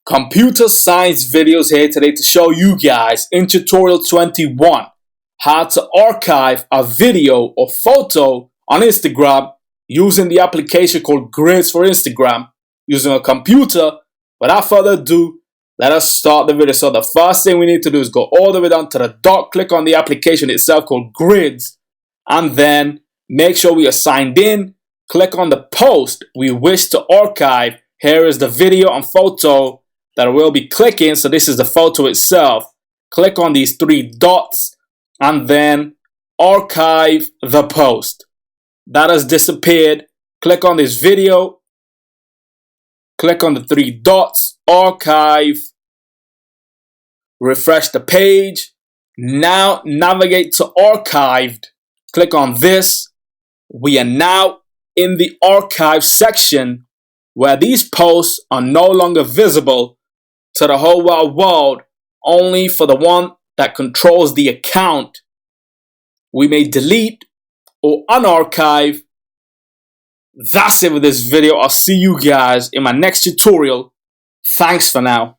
Computer science videos here today to show you guys in tutorial 21 how to archive a video or photo on Instagram using the application called GRIDS for Instagram using a computer. Without further ado, let us start the video. So the first thing we need to do is go all the way down to the dot, click on the application itself called GRIDS, and then make sure we are signed in. Click on the post we wish to archive. Here is the video and photo that we'll be clicking. So this is the photo itself. Click on these three dots and then archive the post. That has disappeared. Click on this video. Click on the three dots, archive, refresh the page. Now navigate to archived. Click on this. We are now in the archive section where these posts are no longer visible to the whole wide world, only for the one that controls the account. We may delete or unarchive. That's it with this video. I'll see you guys in my next tutorial. Thanks for now.